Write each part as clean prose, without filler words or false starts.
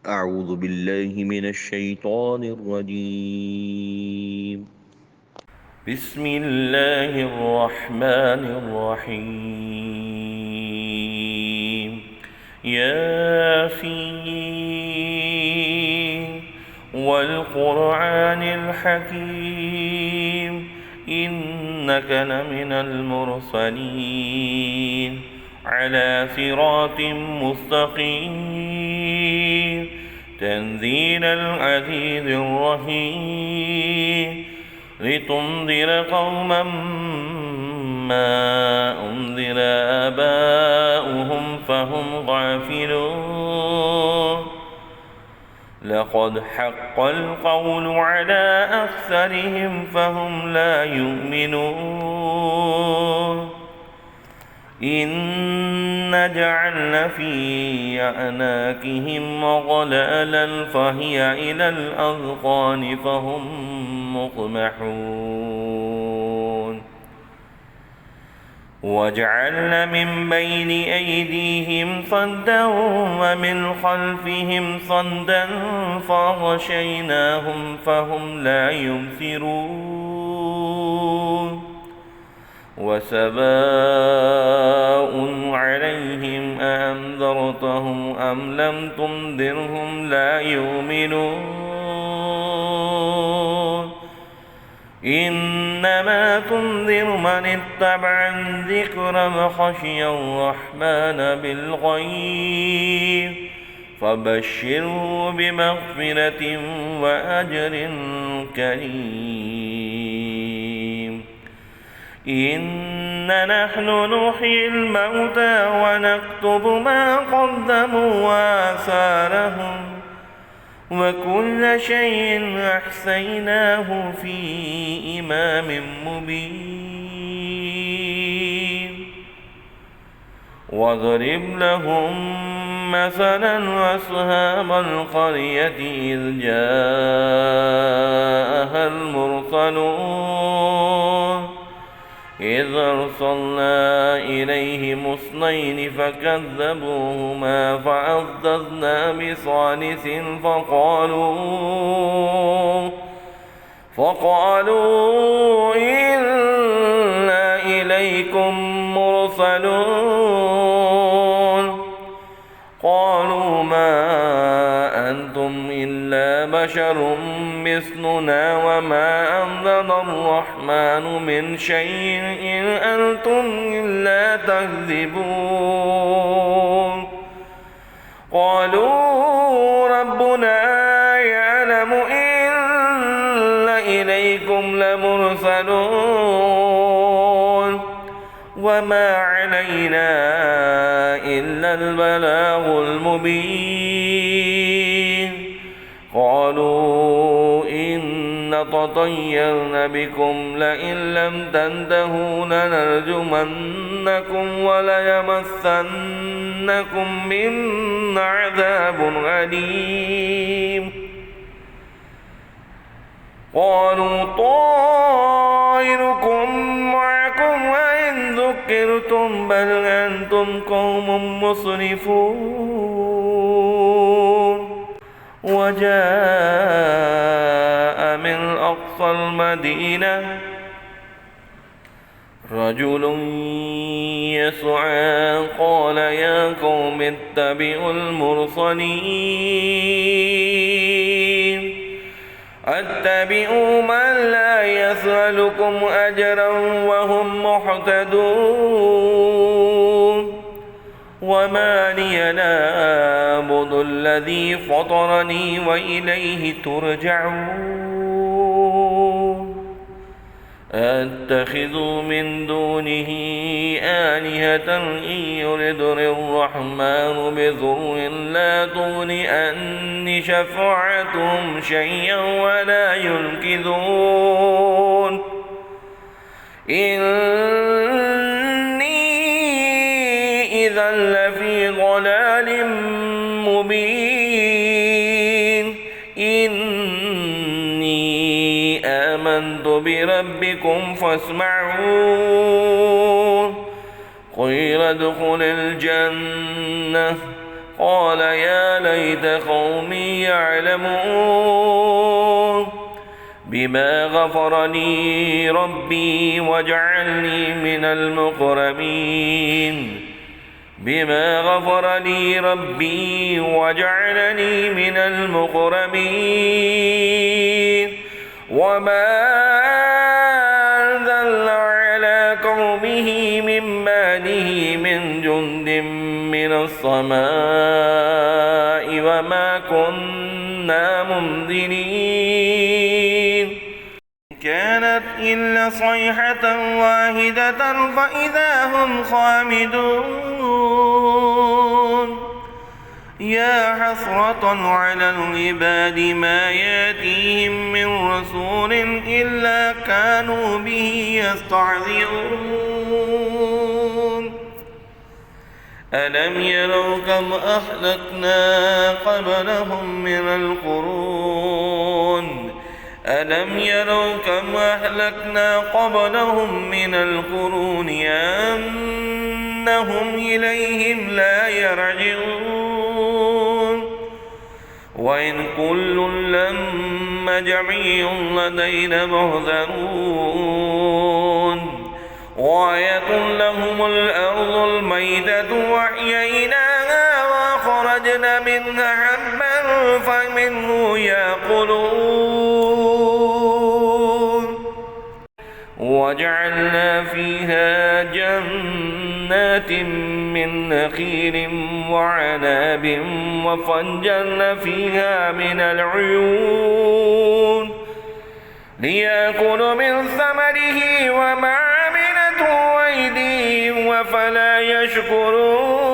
أعوذ بالله من الشيطان الرجيم. بسم الله الرحمن الرحيم. ياسين والقرآن الحكيم إنك لمن المرسلين على صراط مستقيم تنزيل العزيز الرحيم لتنذر قوما ما أنذر آباؤهم فهم غافلون لقد حق القول على أكثرهم فهم لا يؤمنون إن جعلنا في أعناقهم أغلالا فهي إلى الأذقان فهم مقمحون وجعلنا من بين أيديهم صدا ومن خلفهم صدا فغشيناهم فهم لا يبصرون وسواء عليهم أأنذرتهم أم لم تنذرهم لا يؤمنون إنما تنذر من اتبع الذكر وخشي الرحمن بالغيب فبشره بمغفرة وأجر كريم إنا نحن نحيي الموتى ونكتب ما قدموا وآثارهم وكل شيء أحصيناه في إمام مبين واضرب لهم مثلا أصحاب القرية إذ جاءها المرسلون إذ أرسلنا إليهم اثنين فكذبوهما فعززنا بثالث فقالوا إنا إليكم مرسلون قالوا ما أنتم إلا بشر مثلنا وما أنزل الرحمن من شيء إن أنتم إلا تكذبون قالوا ربنا يعلم إن إليكم لمرسلون وما علينا إلا البلاغ المبين قالوا إن تطيرنا بكم لئن لم تنتهوا لنرجمنكم وليمسنكم منا عذاب أليم قالوا طائركم معكم وإن ذكرتم بل أنتم قوم مسرفون وجاء من أقصى المدينة رجل يسعى قال يا قوم اتبعوا المرسلين اتبعوا من لا يسألكم أجرا وهم محتدون وما لي لا أعبد الذي فطرني وإليه ترجعون أتخذ من دونه آلهة إن يردني الرحمن بضر لا تغن عني شفاعتهم شيئا ولا ينقذون إني إذا لفي ضلال مبين إني آمنت بربكم فاسمعون قيل ادخل الجنة قال يا ليت قومي يعلمون بما غفر لي ربي وجعلني من المكرمين بما غفر لي ربي وجعلني من المكرمين وما أنزل على قومه من بعده من جند من السماء وما كنا منزلين كانت إلا صيحة واحدة فإذا هم خامدون يا حسرة على العباد ما يأتيهم من رسول إلا كانوا به يستهزئون ألم يروا كم أهلكنا قبلهم من القرون ألم يروا كم أهلكنا قبلهم من القرون أنهم إليهم لا يرجعون وإن كل لما جميع لدينا محضرون وآية لهم الأرض الميتة وأحييناها وأخرجنا منها حبا فمنه يأكلون وجعلنا فيها جنات من نخيل وعناب وفجرنا فيها من العيون ليأكلوا من ثمره وما عملته أيديهم وفلا يشكرون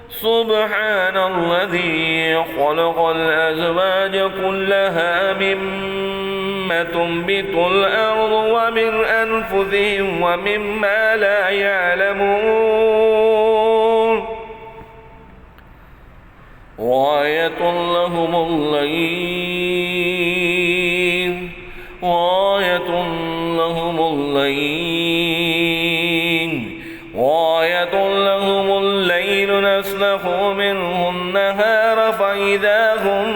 سبحان الذي خلق الأزواج كلها مما تنبت الأرض ومن أنفسهم ومما لا يعلمون وآية لهم الليل وآية لهم الليل وآية لهم الليل نسلخ منه النهار فإذا هم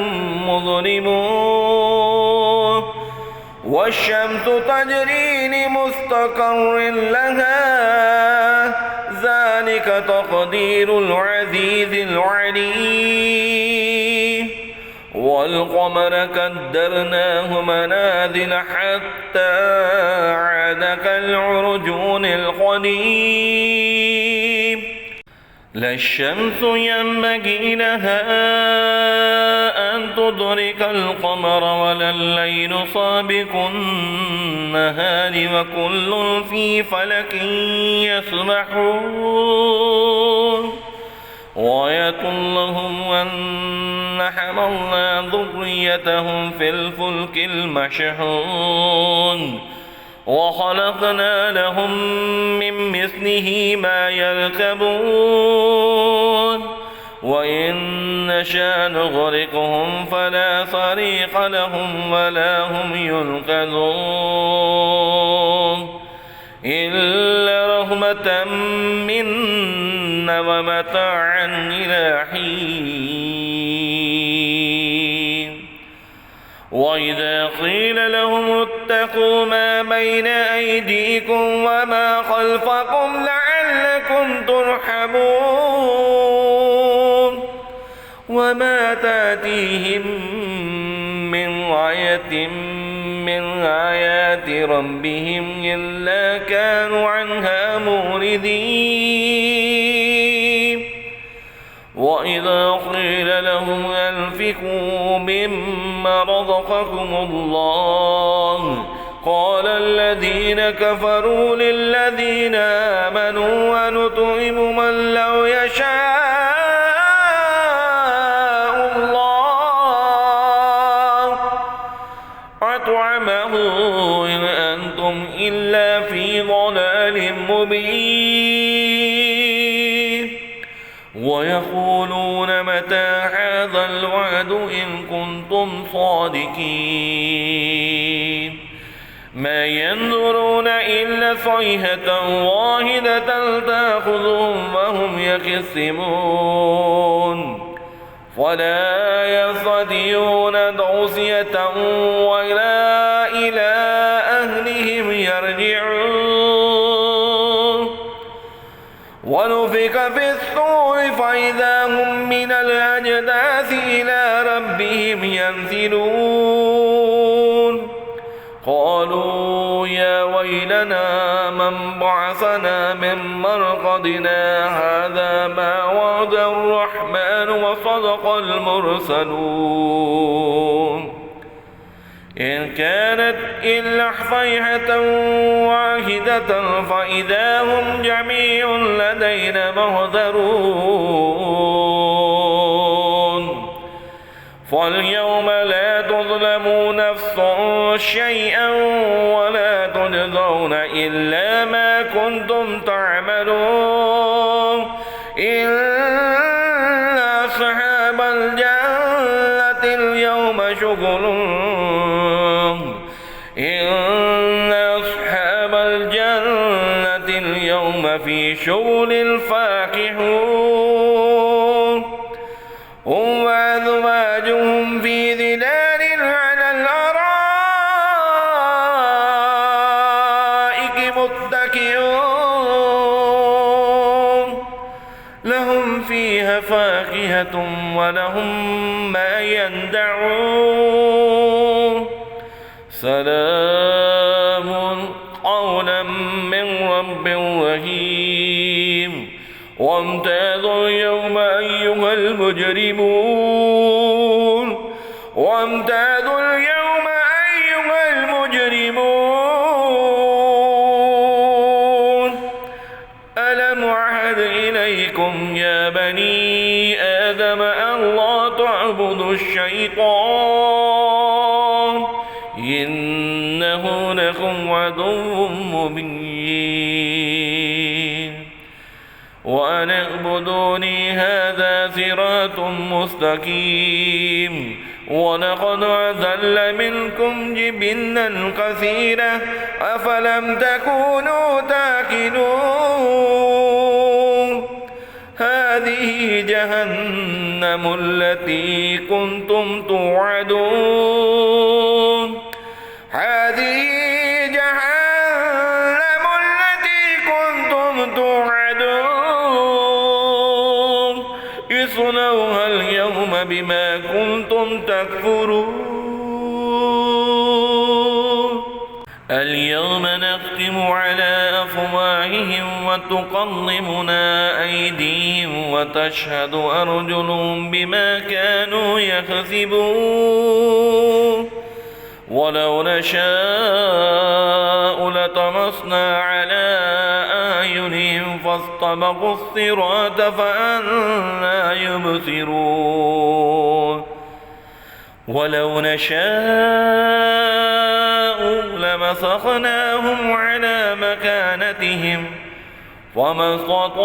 مظلمون والشمس تجري لمستقر لها ذلك تقدير العزيز العليم والقمر قدرناه منازل حتى عاد كالعرجون القديم لا الشمس ينبغي لها أن تدرك القمر ولا الليل سابق النهار وكل في فلك يسبحون وآية لهم أن حملنا ذريتهم في الفلك المشحون وخلقنا لهم من مثله ما يركبون وإن نشاء نغرقهم فلا صريخ لهم ولا هم ينقذون إلا رحمة منا ومتاعا إلى حين وإذا قيل لهم اتقوا ما بين أيديكم وما خلفكم لعلكم ترحمون وما تأتيهم من آية من آيات ربهم إلا كانوا عنها موردين وإذا قيل لهم أنفقوا مما رزقكم الله قال الذين كفروا للذين آمنوا ونطعم من لو يشاء الله أطعمه إن أنتم إلا في ضلال مبين ويقولون متى هذا الوعد إن كنتم صادقين ما ينظرون إلا صيحة واحدة تأخذهم وهم يخصمون ولا يستطيعون توصية ولا إلى أهلهم يرجعون ونفخ في الصور فإذا هم من الأجداث إلى ربهم ينسلون قالوا يا ويلنا من بعثنا من مرقدنا هذا ما وعد الرحمن وصدق المرسلون إن كانت إلا صيحة واحدة فإذا هم جميع لدينا محضرون فاليوم لا تظلم نفس شيئا ولا تجزون إلا ما كنتم تعملون إلا أصحاب الجنة اليوم شغلون إن أصحاب الجنة اليوم في شغل فاكهون هم وأزواجهم في ظلال على الأرائك متكئون لهم فيها فاكهة ولهم ما يندعون سلام قولا من رب رحيم وامتازوا اليوم أيها المجرمون وامتازوا اليوم أيها المجرمون ألم أعهد إليكم يا بني آدم أن لا تعبدوا الشيطان إنه لكم عدو مبين وأن اعبدوني هذا صراط مستقيم ولقد أضل منكم جبلا كثيرا أفلم تكونوا تعقلون هذه جهنم التي كنتم توعدون هذه جهنم التي كنتم توعدون اصلوها اليوم بما كنتم تكفرون اليوم نختم على أفواههم وتكلمنا أيديهم وتشهد أرجلهم بما كانوا يكسبون ولو نشاء لطمسنا على أعينهم فاستبقوا الصراط فأنى يبصرون ولو نشاء لمسخناهم على مكانتهم وما استطاعوا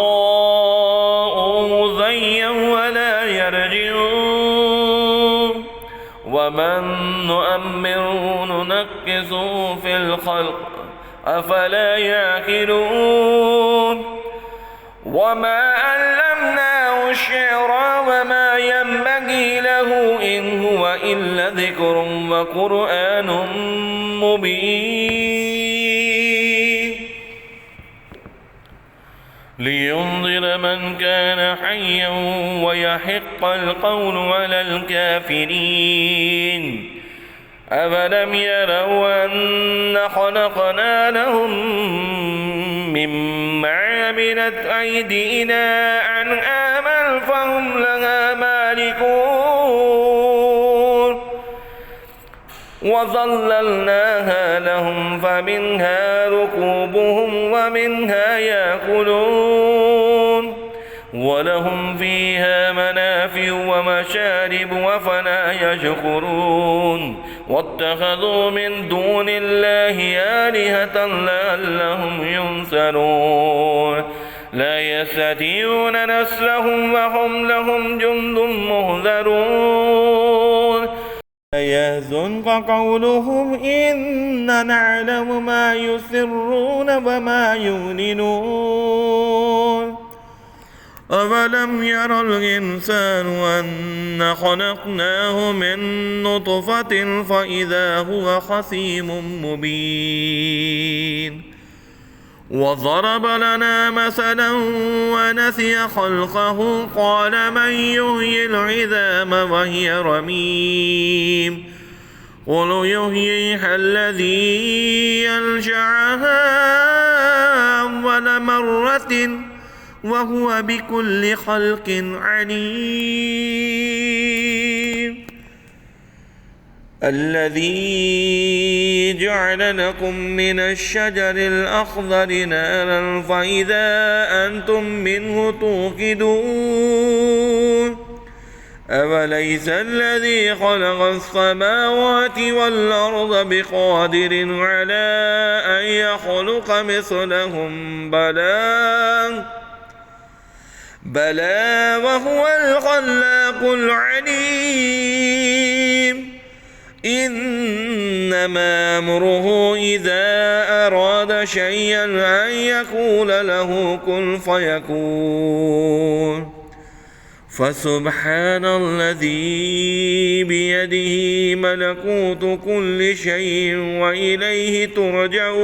مضيا ولا يرجعون ومن نؤمره ننكسه في الخلق أفلا يعقلون وما علمناه الشعر وما ينبغي له إن هو إلا ذكر وقرآن مبين لينذر من كان حيا ويحق القول على الكافرين أفلم يروا أن خلقنا لهم مما عملت أيدينا أنعاما فهم لها مالكون وظللناها لهم فمنها ركوبهم ومنها يأكلون ولهم فيها منافع ومشارب وفلا يشكرون واتخذوا من دون الله آلهة لعلهم ينصرون لا يستطيعون نصرهم وهم لهم جند مهزرون يحزنك قولهم إنا نعلم ما يسرون وما يعلنون أولم ير الإنسان أنا خلقناه من نطفة فإذا هو خصيم مبين وضرب لنا مثلا ونسي خلقه قال من يحيي العظام وهي رميم قل يحييها الذي ينشأها أول مرة وهو بكل خلق عليم الذي جعل لكم من الشجر الأخضر نارا فإذا أنتم منه توقدون أوليس الذي خلق السماوات والأرض بقادر على أن يخلق مثلهم بلى وهو الخلاق العليم إنما أمره إذا أراد شيئا أن يقول له كن فيكون فسبحان الذي بيده ملكوت كل شيء وإليه ترجعون